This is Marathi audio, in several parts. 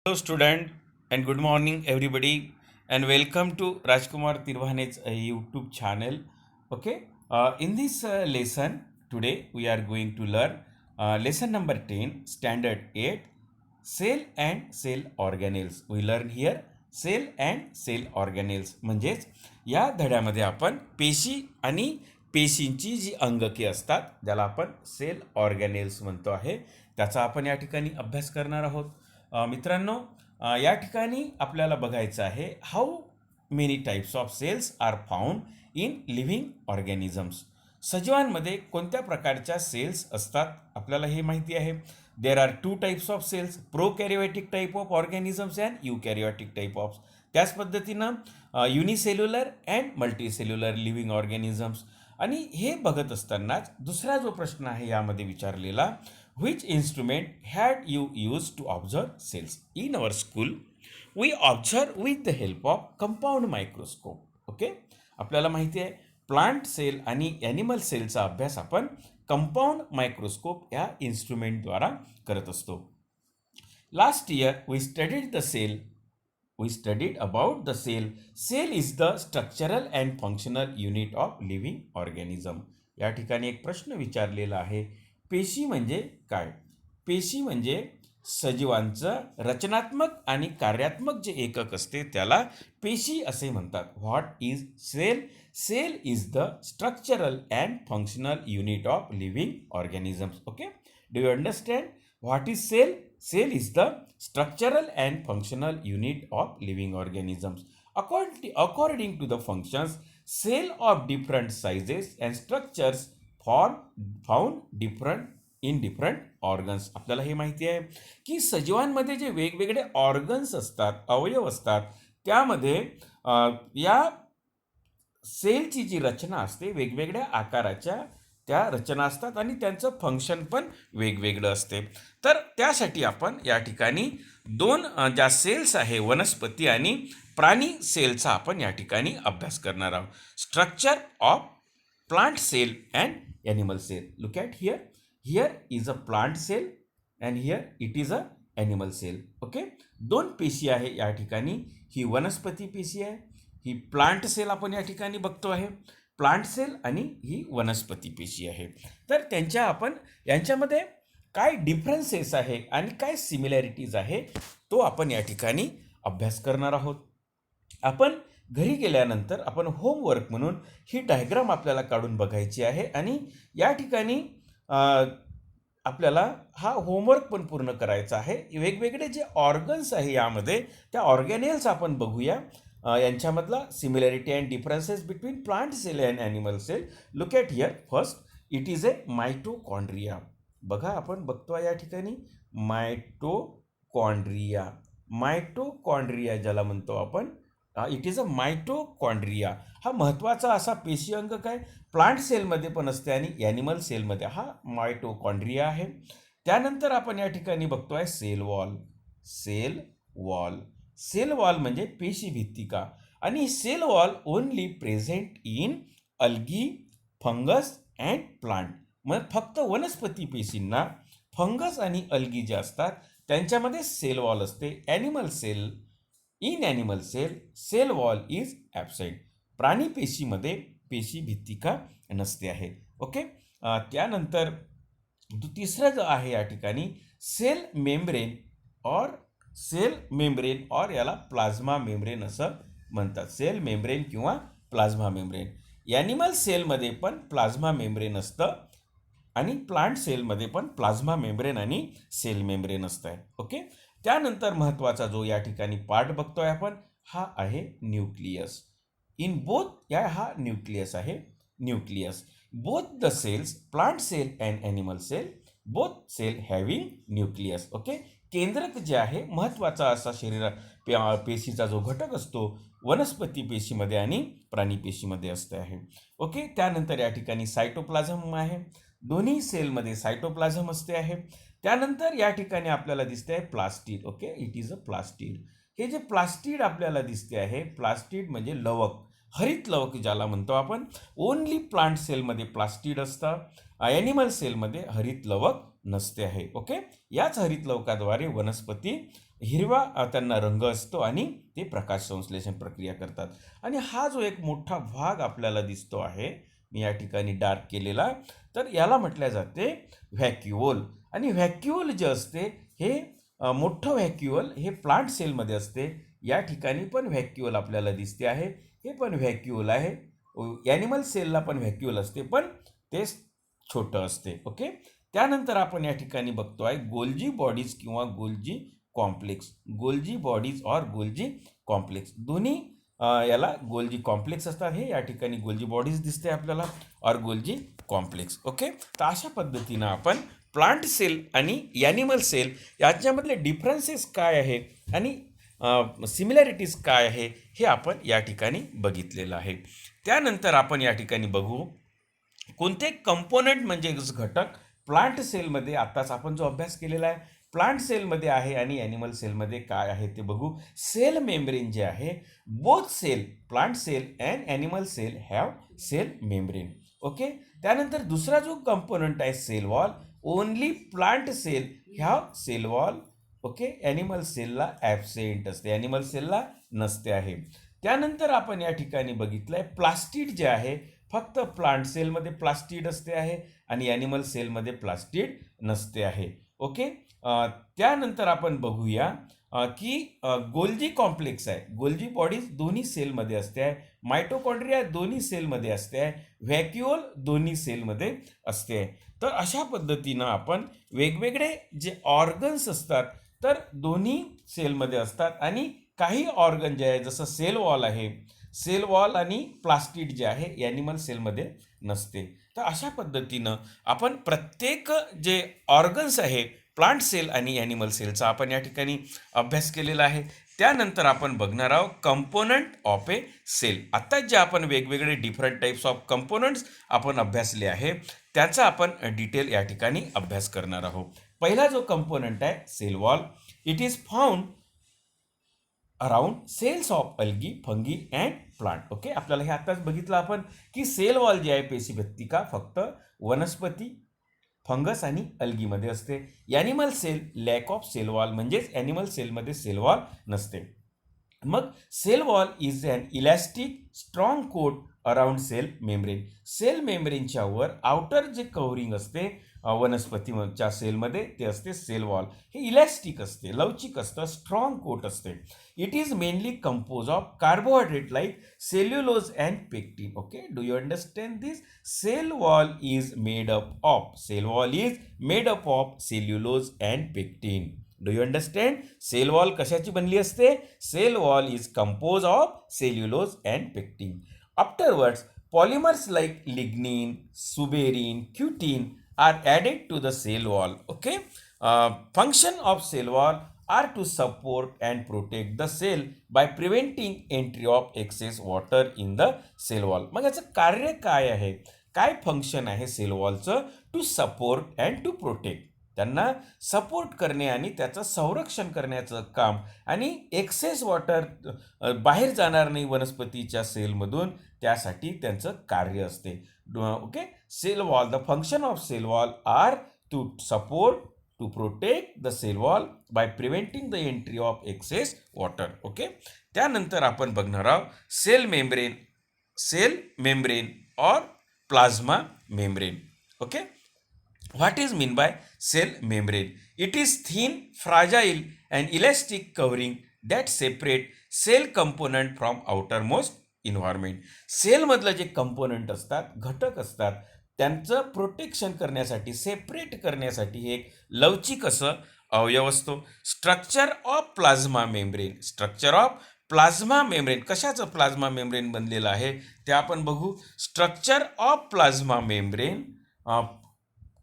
Hello, student, and good morning, everybody, and welcome to Rajkumar Tirvane's YouTube channel. Okay, in this lesson today, we are going to learn lesson number 10, standard 8, cell and cell organelles. We learn here cell and cell organelles. म्हणजेच या धड्यामध्ये आपण पेशी आणि पेशींची जी अंगके असतात, ज्याला आपण सेल ऑर्गॅनेल्स म्हणतो आहे, त्याचा आपण या ठिकाणी अभ्यास करणार आहोत. मित्रांनो, या ठिकाणी आपल्याला बघायचं आहे how many types of cells are found in living organisms. सजीवांमध्ये कोणत्या प्रकारच्या सेल्स असतात आपल्याला हे माहिती आहे. There are two types of cells, prokaryotic type of organisms and eukaryotic type of. त्याच पद्धतीनं unicellular and multicellular living organisms. आणि हे बघत असतानाच दुसरा जो प्रश्न आहे यामध्ये विचारलेला, which instrument had you used to observe cells? In our school, we observe with the help of compound microscope. Okay? आपल्याला माहिती आहे प्लांट सेल आणि ॲनिमल सेलचा अभ्यास आपण कंपाऊंड मायक्रोस्कोप या इन्स्ट्रुमेंटद्वारा करत असतो. Last year we studied the cell. We studied about the cell. Cell is the structural and functional unit of living organism. या ठिकाणी एक प्रश्न विचारलेला आहे, पेशी म्हणजे काय? पेशी म्हणजे सजीवांचं रचनात्मक आणि कार्यात्मक जे एकक असते त्याला पेशी असे म्हणतात. What is cell? Cell is the structural and functional unit of living organisms. Okay, do you understand what is cell? Cell is the structural and functional unit of living organisms. According to the functions, cell of different sizes and structures found in different organs. आपल्याला हे माहिती आहे की सजीवांमध्ये जे वेगवेगळे ऑर्गन्स असतात, अवयव असतात, त्यामध्ये या सेलची जी रचना असते वेगवेगळ्या आकाराच्या त्या रचना असतात आणि त्यांचं फंक्शन पण वेगवेगळं असते. तर त्यासाठी आपण या ठिकाणी दोन ज्या सेल्स आहे, वनस्पती आणि प्राणी सेलचा आपण या ठिकाणी अभ्यास करणार आहोत. Structure of plant cell and animal cell. Look at here. Here is a plant cell and here it is a animal cell. Okay, दोन पेशी आहे या ठिकाणी. ही वनस्पती पेशी आहे, ही प्लांट सेल आपण या ठिकाणी बघतो आहे. प्लांट सेल आणि ही वनस्पती पेशी आहे. तर यांच्यामध्ये काय डिफरन्सेस आहे आणि काय सिमिलॅरिटीज आहे तो आपण या ठिकाणी अभ्यास करणार आहोत. आपण घरी गेल्यानंतर आपण होमवर्क म्हणून ही डायग्राम आपल्याला काढून बघायची आहे आणि या ठिकाणी आपल्याला हा होमवर्क पण पूर्ण करायचा आहे. वेगवेगळे जे ऑर्गन्स आहे यामध्ये त्या ऑर्गॅनेल्स आपण बघूया, यांच्यामधला similarity and differences between plant cell and animal cell. Look at here. First, it is a mitochondria. बघा, आपण बघतो या ठिकाणी मायटोकॉन्ड्रिया. मायटोकॉन्ड्रिया ज्याला म्हणतो आपण, इट इज अ मायटोकॉन्ड्रिया. हा महत्त्वाचा असा पेशी अंगक आहे. प्लांट सेलमध्ये पण असते आणि ॲनिमल सेलमध्ये हा मायटोकॉन्ड्रिया आहे. त्यानंतर आपण या ठिकाणी बघतो आहे cell wall. Cell wall. Cell wall म्हणजे पेशी भित्तिका आणि cell wall only present in algae, fungus and plant. मग फक्त वनस्पती पेशींना फंगस आणि अल्गी जे असतात त्यांच्यामध्ये सेल वॉल असते. Animal cell, in animal cell cell wall is absent. प्राणी पेशीमध्ये पेशी भित्तिका नसते आहे. ओके, त्यानंतर तिसरं जो आहे या ठिकाणी सेल मेम्ब्रेन और याला प्लाझ्मा मेम्ब्रेन असं म्हणतात. सेल मेम्ब्रेन किंवा प्लाझ्मा मेम्ब्रेन. ॲनिमल सेलमध्ये पण प्लाझ्मा मेम्ब्रेन असतं आणि प्लांट सेलमध्ये पण प्लाझ्मा मेम्ब्रेन आणि सेल मेम्ब्रेन असतं. ओके, त्यानंतर महत्त्वाचा जो या ठिकाणी पार्ट बघतोय आपण, हा आहे न्यूक्लियस. इन बोथ हा न्यूक्लियस आहे. Nucleus both the cells, plant cell and animal cell, both cell having nucleus. Okay, केंद्रक जे आहे महत्त्वाचा असा पेशीचा जो घटक असतो वनस्पती पेशीमध्ये आणि प्राणी पेशीमध्ये असते आहे. ओके, त्यानंतर या ठिकाणी सायटोप्लाझम आहे. दोन्ही सेलमध्ये सायटोप्लाझम असते आहे. त्यानंतर या ठिकाणी आपल्याला दिसते आहे plastid. Okay, it is a plastid. हे जे प्लास्टिड आपल्याला दिसते आहे, प्लास्टिड म्हणजे लवक, हरित लवक ज्याला म्हणतो आपण. ओनली प्लांट सेलमध्ये प्लास्टिड असतं, ॲनिमल सेलमध्ये हरित लवक नसते आहे. ओके, याच हरित लवकाद्वारे वनस्पती हिरवा त्यांना रंग असतो आणि ते प्रकाश संश्लेषण प्रक्रिया करतात. आणि हा जो एक मोठा भाग आपल्याला दिसतो आहे, मी या ठिकाणी डार्क केलेला, तर याला म्हटल्या जाते व्हॅक्युओल. आणि व्हॅक्युओल जे असते हे मोठं व्हॅक्युओल हे प्लांट सेलमध्ये असते. या ठिकाणी पण व्हॅक्युओल आपल्याला दिसते आहे, हे पण व्हॅक्युओल आहे. ॲनिमल सेलला पण व्हॅक्युओल असते, पण ते छोटं असते. ओके. त्यानंतर आपण या ठिकाणी बघतो आहे गोल्जी बॉडीज किंवा गोल्जी कॉम्प्लेक्स. गोल्जी बॉडीज और गोल्जी कॉम्प्लेक्स दोन्ही याला गोल्जी कॉम्प्लेक्स असतात. हे या ठिकाणी गोल्जी बॉडीज दिसते आपल्याला और गोल्जी कॉम्प्लेक्स. ओके. तर अशा पद्धतीनं आपण प्लांट सेल आणि ॲनिमल सेल याच्यामधले डिफरन्सेस काय आहे आणि सिमिलॅरिटीज काय आहे हे आपण या ठिकाणी बघितलेलं आहे. त्यानंतर आपण या ठिकाणी बघू कोणते कंपोनंट म्हणजे घटक प्लांट सेलमध्ये आत्ताच आपण जो अभ्यास केलेला आहे प्लांट सेलमध्ये आहे आणि ॲनिमल सेलमध्ये काय आहे ते बघू. सेल मेम्ब्रेन जे आहे, both cell plant cell and animal cell have cell membrane. Okay. त्यानंतर दुसरा जो कंपोनंट आहे cell wall, only plant cell have cell wall. Okay. Animal सेलला ॲबसेंट असते, ॲनिमल सेलला नसते आहे. त्यानंतर आपण या ठिकाणी बघितलंय प्लास्टिड जे आहे फक्त प्लांट सेलमध्ये प्लास्टिड असते आहे आणि ॲनिमल सेलमध्ये प्लास्टिड नसते आहे. ओके. त्यानंतर आपण बघूया की गोल्जी कॉम्प्लेक्स आहे, गोल्जी बॉडीज दोन्ही सेलमध्ये असते आहे, मायटोकॉन्ड्रिया दोन्ही सेलमध्ये असते आहे, व्हॅक्युओल दोन्ही सेलमध्ये असते आहे. तर अशा पद्धतीनं आपण वेगवेगळे जे ऑर्गन्स असतात तर दोन्ही सेलमध्ये असतात आणि काही ऑर्गन जे आहे जसं सेल वॉल आहे, सेल वॉल आणि प्लास्टिड जे आहे ॲनिमल सेलमध्ये नसते. तर अशा पद्धतीनं आपण प्रत्येक जे ऑर्गन्स आहे प्लांट सेल आणि ॲनिमल सेलचा आपण या ठिकाणी अभ्यास केलेला आहे. त्यानंतर आपण बघणार आहोत कंपोनंट ऑफ ए सेल. आता जे आपण वेगवेगळे डिफरंट टाईप्स ऑफ कंपोनंट्स आपण अभ्यासले आहे त्याचा आपण डिटेल या ठिकाणी अभ्यास करणार आहोत. पहिला जो कंपोनंट आहे cell wall, it is found around cells of algae, fungi and plant. Okay. आपल्याला हे आताच बघितलं आपण की सेल वॉल जे आहे पेशीभित्तिका फक्त वनस्पती, फंगस आणि अल्गीमध्ये असते. Animal cell lack of cell wall, म्हणजेच ॲनिमल सेलमध्ये सेल वॉल नसते. मग cell wall is an elastic strong coat around cell membrane. Cell मेम्ब्रेनच्या वर आउटर जे कव्हरिंग असते वनस्पतीच्या सेलमध्ये ते असते सेल वॉल. हे इलॅस्टिक असते, लवचिक असतं, स्ट्रॉंग कोट असते. It is mainly compose of carbohydrate like cellulose and pectin. Okay. Do you understand this? Cell wall is made up of, cell wall is made up of cellulose and pectin. Do you understand? Cell wall कशाची बनली असते? Cell wall is compose of cellulose and pectin. Afterwards polymers like lignin, suberin, cutin are added to the cell wall. Okay. Function of cell wall are to support and protect the cell by preventing entry of excess water in the cell wall. मग याचं कार्य काय आहे, काय फंक्शन आहे सेल वॉलचं? To support and to protect, त्यांना सपोर्ट करणे आणि त्याचं संरक्षण करण्याचं काम आणि एक्सेस वॉटर बाहेर जाणार नाही वनस्पतीच्या सेलमधून त्यासाठी त्यांचं कार्य असते. ओके. Cell wall, the function of cell wall are to support, to protect the cell wall by preventing the entry of excess water. Okay. त्यानंतर आपण बघणार आहोत सेल मेम्ब्रेन, सेल मेम्ब्रेन और plasma membrane. Okay. What is mean by cell membrane? It is thin, fragile and elastic covering that separate cell component from outermost environment. सेलमधलं जे कंपोनंट असतात, घटक असतात, त्यांचं प्रोटेक्शन करण्यासाठी, सेपरेट करण्यासाठी एक लवचिक असं अवयव असतो. Structure of plasma membrane, structure of plasma membrane, कशाचं प्लाझ्मा मेम्ब्रेन बनलेलं आहे ते आपण बघू. स्ट्रक्चर ऑफ प्लाझ्मा मेम्ब्रेन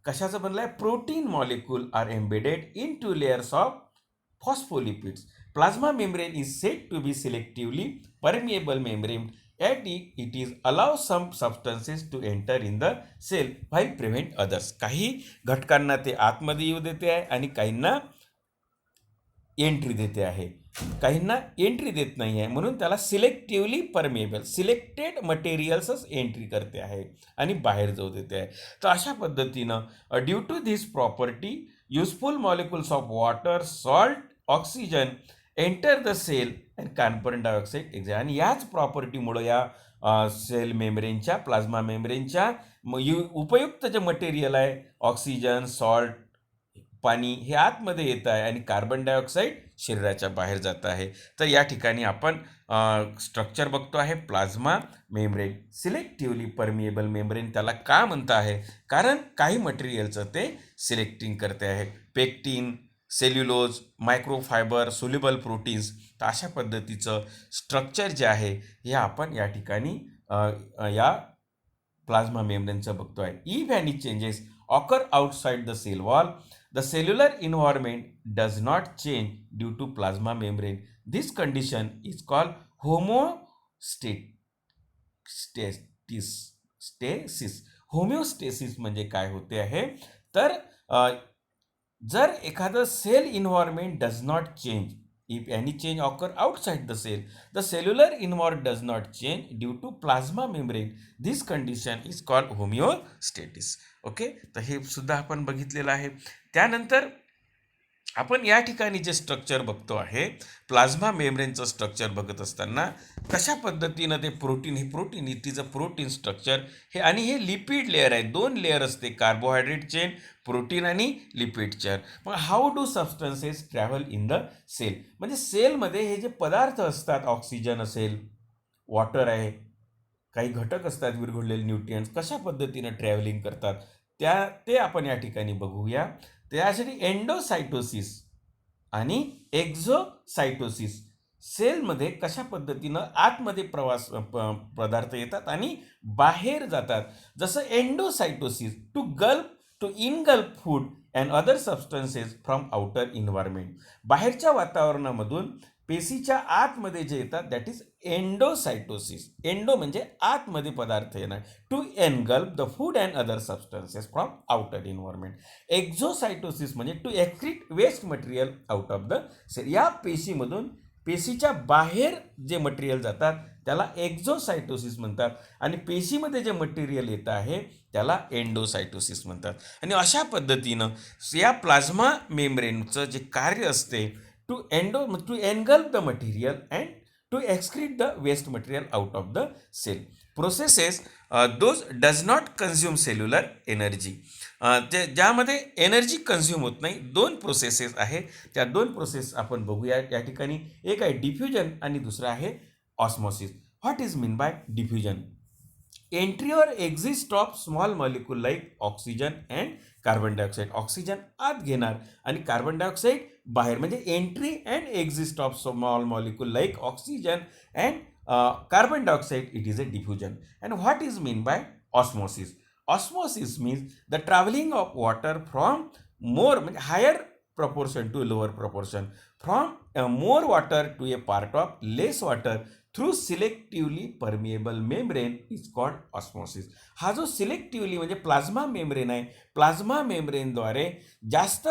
कशाचं बनलं आहे? Protein molecule are embedded in two layers of phospholipids. Plasma membrane is said to be selectively permeable membrane at it is allow some substances to enter in the cell while prevent others. काही घटकांना ते आतमध्ये येऊ देते आहे आणि काहींना एंट्री देते आहे, काहींना एंट्री देत नाही आहे, म्हणून त्याला सिलेक्टिव्हली परमेबल, सिलेक्टेड मटेरियल्सच एंट्री करते आहे आणि बाहेर जाऊ देते आहे. तर अशा पद्धतीनं due to this property useful molecules of water, salt oxygen enter the cell and carbon dioxide exit. आणि याच प्रॉपर्टीमुळं या सेल मेम्ब्रेनच्या, प्लाझ्मा मेम्ब्रेनच्या उपयुक्त जे मटेरियल आहे, ऑक्सिजन, सॉल्ट, पाणी हे आतमध्ये येत आहे आणि कार्बन डायऑक्साईड शरीराच्या बाहेर जात आहे. तर या ठिकाणी आपण स्ट्रक्चर बघतो आहे plasma membrane. Selectively permeable membrane त्याला का म्हणतं आहे? कारण काही मटेरियलचं ते सिलेक्टिंग करते आहे. Pectin, cellulose, microfiber, soluble proteins. तर अशा पद्धतीचं स्ट्रक्चर जे आहे हे आपण या ठिकाणी या प्लाझ्मा मेम्ब्रेनचं बघतो आहे. If any changes occur outside the cell wall, the cellular environment does not change due to plasma membrane. This condition is called homeostasis. होमिओस्टेसिस म्हणजे काय होते आहे? तर जर एखादं cell environment does not change, if any change occur outside the cell, the cellular environment does not change due to plasma membrane. This condition is called homeostasis. Okay, तर हे सुद्धा आपण बघितलेलं आहे. त्यानंतर आपण या ठिकाणी जे स्ट्रक्चर बघतो आहे, प्लाझ्मा मेम्ब्रेनचं स्ट्रक्चर बघत असताना कशा पद्धतीनं ते प्रोटीन, हे protein, it is a protein structure हे, आणि हे लिपिड लेअर आहे. 2 लेअर असते, कार्बोहायड्रेट चेन, प्रोटीन आणि लिपिड चेन. मग how do substances travel in the cell? म्हणजे सेलमध्ये हे जे पदार्थ असतात, ऑक्सिजन असेल, वॉटर आहे, काही घटक असतात विरघळलेले न्यूट्रियंट्स, कशा पद्धतीनं ट्रॅव्हलिंग करतात ते आपण या ठिकाणी बघूया. त्यासाठी एंडोसायटोसिस आणि एक्झोसायटोसिस, सेलमध्ये कशा पद्धतीनं आतमध्ये पदार्थ येतात आणि बाहेर जातात. जसं endocytosis to engulf food and other substances from outer environment. बाहेरच्या वातावरणामधून पेशीच्या आतमध्ये जे येतात दॅट इज एंडोसायटोसिस. एंडो म्हणजे आतमध्ये पदार्थ येणार. To engulf the food and other substances from outer environment. Exocytosis म्हणजे to excrete waste material out of the cell. या पेशीमधून पेशीच्या बाहेर जे मटेरियल जातात त्याला एक्झोसायटोसिस म्हणतात, आणि पेशीमध्ये जे मटेरियल येतं आहे त्याला एंडोसायटोसिस म्हणतात. आणि अशा पद्धतीनं या प्लाझ्मा मेम्ब्रेनचं जे कार्य असते, to engulf the material and to excrete the waste material out of the cell. Processes those does not consume cellular energy. ज्यामध्ये एनर्जी कन्झ्युम होत नाही. 2 प्रोसेसेस आहे, त्या 2 प्रोसेस आपण बघूया या ठिकाणी. एक आहे डिफ्युजन आणि दुसरं आहे osmosis. What is mean by diffusion? Entry और exist of small molecule like oxygen and carbon dioxide. Oxygen आत घेणार आणि कार्बन डायऑक्साईड बाहेर, म्हणजे entry and exist of small molecule like oxygen and carbon dioxide, it is a diffusion. And what is mean by osmosis? Osmosis means the travelling of water from more, म्हणजे higher proportion to lower proportion, from more water to a part of less water through selectively permeable membrane is called osmosis. हा जो सिलेक्टिव्हली म्हणजे प्लाझ्मा मेम्ब्रेन आहे, प्लाझ्मा मेम्ब्रेनद्वारे जास्त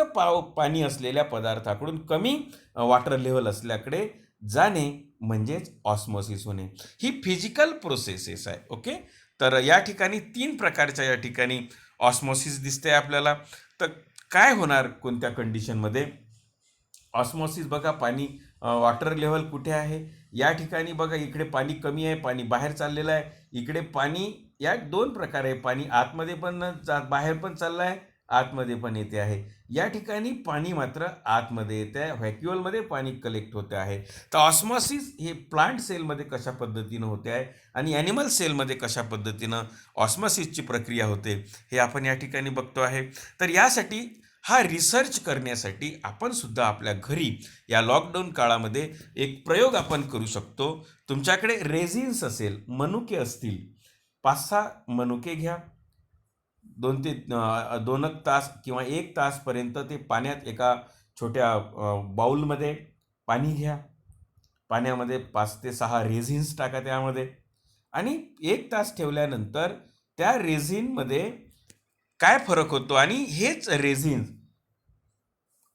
पाणी असलेल्या पदार्थाकडून कमी वॉटर लेवल असल्याकडे जाणे म्हणजेच ऑस्मोसिस होणे. ही फिजिकल प्रोसेसेस आहे. ओके, तर या ठिकाणी 3 प्रकारच्या या ठिकाणी ऑस्मोसिस दिसते आपल्याला. तर काय होणार कोणत्या कंडिशनमध्ये? ऑस्मोसिस बघा, पाणी वॉटर लेवल कुठे आहे? या ठिकाणी बघा, इकडे पाणी कमी आहे, पाणी बाहेर चाललेलं आहे. इकडे पाणी या 2 प्रकार आहे, पाणी आतमध्ये पण बाहेर पण चाललं आहे, आतमध्ये पण येते आहे. या ठिकाणी पाणी मात्र आतमध्ये येते आहे, व्हॅक्युअलमध्ये पाणी कलेक्ट होते आहे. तर ऑस्मोसिस हे प्लांट सेलमध्ये कशा पद्धतीनं होते आहे आणि ॲनिमल सेलमध्ये कशा पद्धतीनं ऑस्मोसिसची प्रक्रिया होते हे आपण या ठिकाणी बघतो आहे. तर यासाठी हा रिसर्च करण्यासाठी आपण सुद्धा आपल्या घरी या लॉकडाऊन काळामध्ये एक प्रयोग आपण करू शकतो. तुमच्याकडे रेझिन्स असेल, मनुके असतील, 5-6 मनुके घ्या, 2 तास किंवा 1 तासपर्यंत ते पाण्यात एका छोट्या बाउलमध्ये पाणी घ्या. पाण्यामध्ये 5 ते 6 रेझिन्स टाका त्यामध्ये, आणि 1 तास ठेवल्यानंतर त्या रेझिनमध्ये काय फरक होतो, आणि हेच रेझिन्स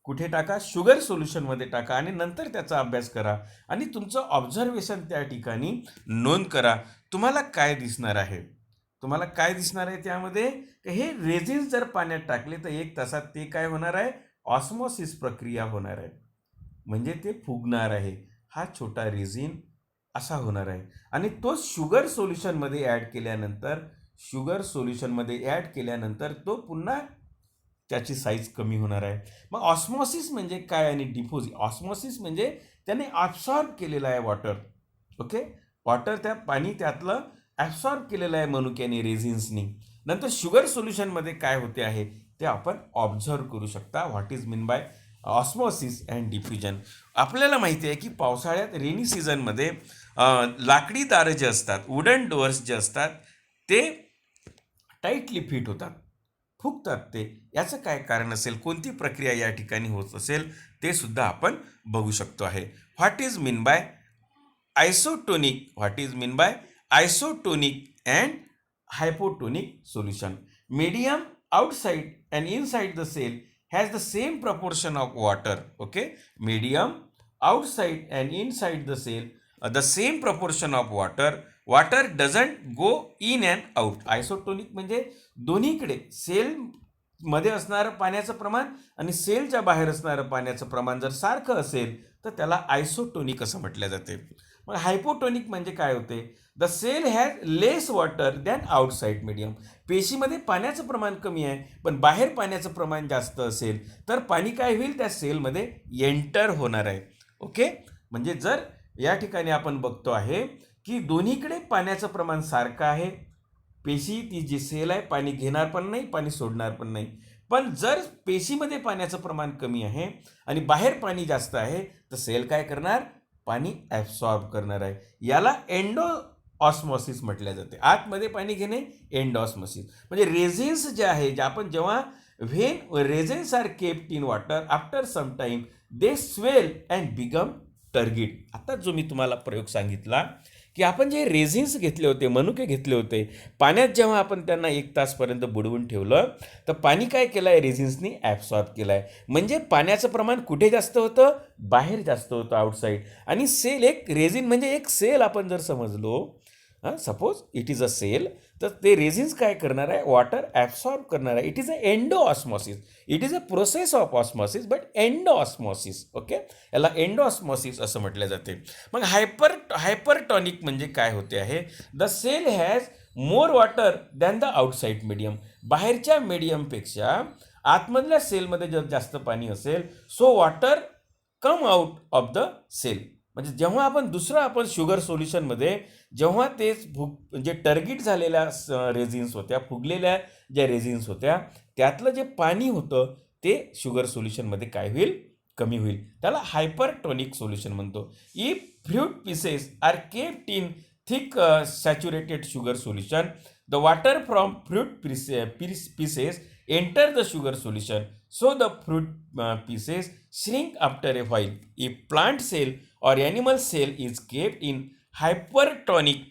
कुठे टाका? शुगर सोल्युशनमध्ये टाका, आणि नंतर त्याचा अभ्यास करा आणि तुमचं ऑब्झर्वेशन त्या ठिकाणी नोंद करा. तुम्हाला काय दिसणार आहे? तुम्हाला काय दिसणार आहे त्यामध्ये? हे रेझिन्स जर पाण्यात टाकले तर 1 तासात ते काय होणार आहे? ऑस्मोसिस प्रक्रिया होणार आहे. म्हणजे ते फुगणार आहे. हा छोटा रेझिन असा होणार आहे आणि तो शुगर सोल्युशनमध्ये ॲड केल्यानंतर तो पुन्हा त्याची साईज कमी होणार आहे. मग ऑस्मॉसिस म्हणजे काय आणि ऑस्मॉसिस म्हणजे त्याने ॲब्सॉर्ब केलेलं आहे वॉटर. ओके, वॉटर पाणी त्यातलं ॲब्सॉर्ब केलेलं आहे मनुक्याने, रेझिन्सनी. नंतर शुगर सोल्युशनमध्ये काय होते आहे ते आपण ऑब्झर्व करू शकता. What is mean bye osmosis and diffusion. आपल्याला माहिती आहे की पावसाळ्यात रेनी सीझनमध्ये लाकडी दारं जे असतात, वुडन डोअर्स जे असतात, ते टाईटली फिट होतात, फुगतात ते. याचं काय कारण असेल, कोणती प्रक्रिया या ठिकाणी होत असेल, ते सुद्धा आपण बघू शकतो आहे. What is mean by isotonic and hypotonic solution. Medium outside and inside the cell has the same proportion of water. Okay, medium outside and inside the cell the same proportion of water doesn't go in and out. Isotonic म्हणजे दोन्हीकडे सेल मध्ये असणारं पाण्याचं प्रमाण आणि सेलच्या बाहेर असणारं पाण्याचं प्रमाण जर सारखं असेल तर त्याला आयसोटोनिक असं म्हटलं जाते. मग हायपोटोनिक म्हणजे काय होते? The cell has less water than outside medium. पेशीमध्ये पाण्याचं प्रमाण कमी आहे पण बाहेर पाण्याचं प्रमाण जास्त असेल तर पाणी काय होईल, त्या सेलमध्ये एंटर होणार आहे. ओके, म्हणजे जर या ठिकाणी आपण बघतो आहे की दोन्हीकडे पाण्याचं प्रमाण सारखं आहे. पेशी ती जी सेल आहे पाणी घेणार पण नाही, पाणी सोडणार पण नाही. पण जर पेशीमध्ये पाण्याचं प्रमाण कमी आहे आणि बाहेर पाणी जास्त आहे तर सेल काय करणार, पाणी ॲब्सॉर्ब करणार आहे. याला एंडो ऑस्मॉसिस म्हटल्या जाते. आतमध्ये पाणी घेणे एंडॉस्मॉसिस. म्हणजे रेझिन्स जे आहे, जे आपण जेव्हा when raisins are kept in water after some time they swell and become turgid. आता जो मी तुम्हाला प्रयोग सांगितला की आपण जे रेझिन्स घेतले होते, मनुके घेतले होते, पाण्यात जेव्हा आपण त्यांना 1 तासपर्यंत बुडवून ठेवलं तर पाणी काय केलं आहे, रेझिन्सनी ॲब्सॉर्ब केलं आहे. म्हणजे पाण्याचं प्रमाण कुठे जास्त होतं, बाहेर जास्त होतं, आउटसाईड. आणि सेल, एक रेझिन म्हणजे एक सेल आपण जर समजलो, suppose it is a cell, तर ते रेझिन्स काय करणार आहे, वॉटर ॲब्सॉर्ब करणार आहे. It is a endo osmosis. It is a process of osmosis but endo osmosis. Okay, याला एंडो ऑस्मॉसिस असं म्हटलं जाते. मग हायपरटॉनिक म्हणजे काय होते आहे, the cell has more water than the outside medium. बाहेरच्या मीडियमपेक्षा आतमधल्या सेलमध्ये जर जास्त पाणी असेल, so water come out of the cell. म्हणजे जेव्हा आपण शुगर सोल्युशनमध्ये जेव्हा तेच म्हणजे टर्गिट झालेल्या रेझिन्स होत्या, फुगलेल्या ज्या रेझिन्स होत्या, त्यातलं जे पाणी होतं ते शुगर सोल्युशनमध्ये काय होईल, कमी होईल. त्याला हायपरटोनिक सोल्युशन म्हणतो. If fruit pieces are kept in thick saturated sugar solution, the water from fruit pieces enter the sugar solution, so the fruit pieces shrink after a while. If plant cell or animal cell is kept in hypertonic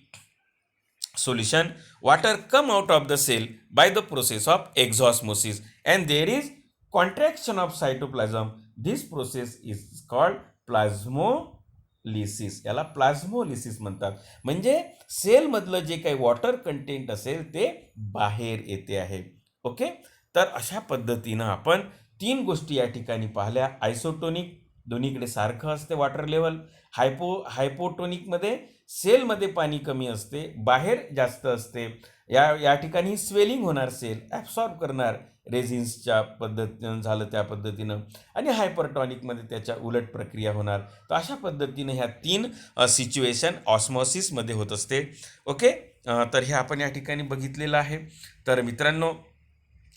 solution, water come out of the cell by the process of exosmosis and there is contraction of cytoplasm. This process is called प्लाझ्मोलिसिस. याला प्लाझ्मोलिसिस म्हणतात. म्हणजे सेलमधलं जे काही वॉटर कंटेंट असेल ते बाहेर येते आहे. ओके, तर अशा पद्धतीनं आपण 3 गोष्टी या ठिकाणी पाहिल्या. आयसोटोनिक, दोन्हीकडे सारखं असते वॉटर लेवल. हायपोटोनिकमध्ये सेलमध्ये पाणी कमी असते, बाहेर जास्त असते. या ठिकाणी स्वेलिंग होणार, सेल ॲब्सॉर्ब करणार रेझिन्सच्या पद्धतीनं, झालं त्या पद्धतीनं. आणि हायपरटॉनिकमध्ये त्याच्या उलट प्रक्रिया होणार. तर अशा पद्धतीनं ह्या 3 सिच्युएशन ऑस्मॉसिसमध्ये होत असते. ओके, तर हे आपण या ठिकाणी बघितलेलं आहे. तर मित्रांनो,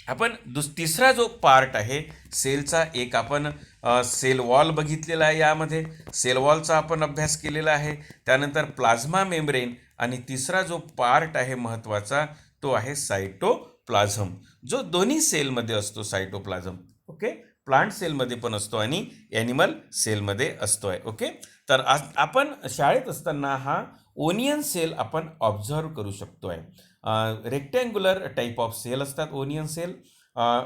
आपण तिसरा जो पार्ट आहे सेलचा, एक आपण सेल वॉल बघितलेला आहे. यामध्ये सेल वॉलचा आपण अभ्यास केलेला आहे. त्यानंतर प्लाझ्मा मेम्ब्रेन आणि तिसरा जो पार्ट आहे महत्त्वाचा तो आहे सायटोप्लाझम, जो दोन्ही सेलमध्ये असतो. सायटोप्लाझम, ओके, प्लांट सेलमध्ये पण असतो आणि ॲनिमल सेलमध्ये असतो आहे. ओके, तर आज आपण शाळेत असताना हा ओनियन सेल आपण ऑब्झर्व करू शकतो आहे. रेक्टँग्युलर टाईप ऑफ सेल असतात onion cell.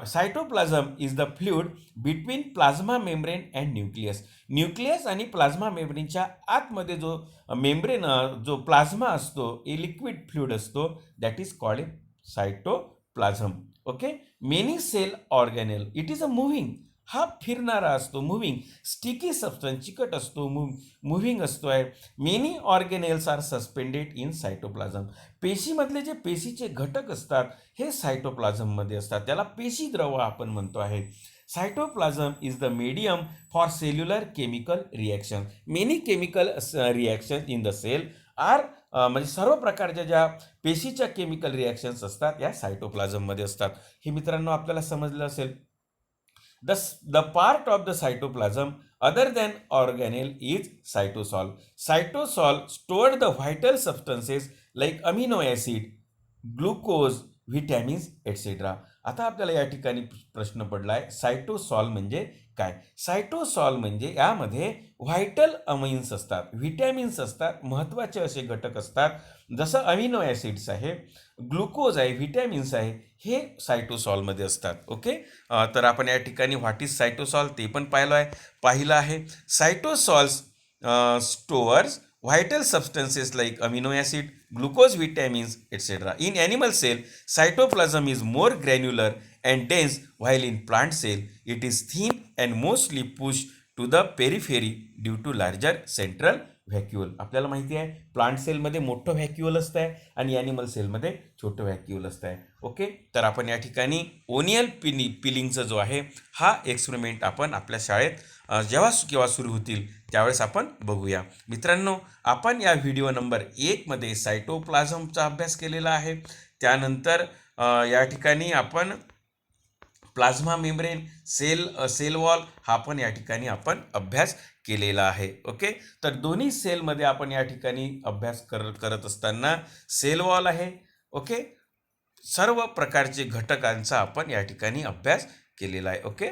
Cytoplasm is the fluid between plasma membrane and nucleus. Nucleus आणि प्लाझ्मा मेम्ब्रेनच्या आतमध्ये जो मेम्ब्रेन, जो प्लाझ्मा असतो, ए लिक्विड फ्लुइड असतो, that is called a cytoplasm. Okay, many cell organelle, it is a moving हा फिरणारा असतो, मुव्हिंग. स्टिकी सबस्टन्स चिकट असतो, मुव्हिंग असतो आहे. Many organelles are suspended in cytoplasm. पेशीमधले जे पेशीचे घटक असतात हे सायटोप्लाझममध्ये असतात, त्याला पेशीद्रव आपण म्हणतो आहे. Cytoplasm is the medium for cellular chemical reaction. Many chemical reaction in the cell are म्हणजे सर्व प्रकारच्या ज्या पेशीच्या केमिकल रिॲक्शन्स असतात या सायटोप्लाझममध्ये असतात. हे मित्रांनो आपल्याला समजलं असेल. The part of the cytoplasm other than organelle is cytosol. Cytosol stored the vital substances like amino acid, glucose, vitamins etcetera. आता आपल्याला या ठिकाणी प्रश्न पडलाय, सायटोसॉल म्हणजे काय? सायटोसॉल म्हणजे यामध्ये व्हायटल अमाइन्स असतात, व्हिटॅमिन्स असतात, महत्त्वाचे असे घटक असतात. जसं अमिनो ॲसिड्स आहे, ग्लुकोज आहे, व्हिटॅमिन्स आहे, हे सायटोसॉलमध्ये असतात. ओके. तर आपण या ठिकाणी व्हॉट इज सायटोसॉल ते पण पाहिलं आहे. सायटोसॉल्स stores vital substances like amino acid, glucose, vitamins, etc. In animal cell, cytoplasm is more granular and dense, while in plant cell, it is thin and mostly pushed to the periphery due to larger central व्हॅक्युअल. आपल्याला माहिती आहे प्लांट सेलमध्ये मोठं व्हॅक्युअल असतं आहे आणि ॲनिमल सेलमध्ये छोटं व्हॅक्युअल असतं आहे. ओके. तर आपण या ठिकाणी ओनियल पिलिंगचा जो आहे हा एक्सपेरिमेंट आपण आपल्या शाळेत जेव्हा केव्हा सुरू होतील त्यावेळेस आपण बघूया. मित्रांनो, आपण या व्हिडिओ नंबर 1मध्ये सायटोप्लाझमचा अभ्यास केलेला आहे. त्यानंतर या ठिकाणी आपण प्लाझ्मा मेम्ब्रेन, सेल वॉल हा पण या ठिकाणी आपण अभ्यास केलेला आहे. ओके. तर दोन्ही सेलमध्ये आपण या ठिकाणी अभ्यास करत असताना सेल वॉल आहे. ओके. सर्व प्रकारचे घटकांचा आपण या ठिकाणी अभ्यास केलेला आहे. ओके.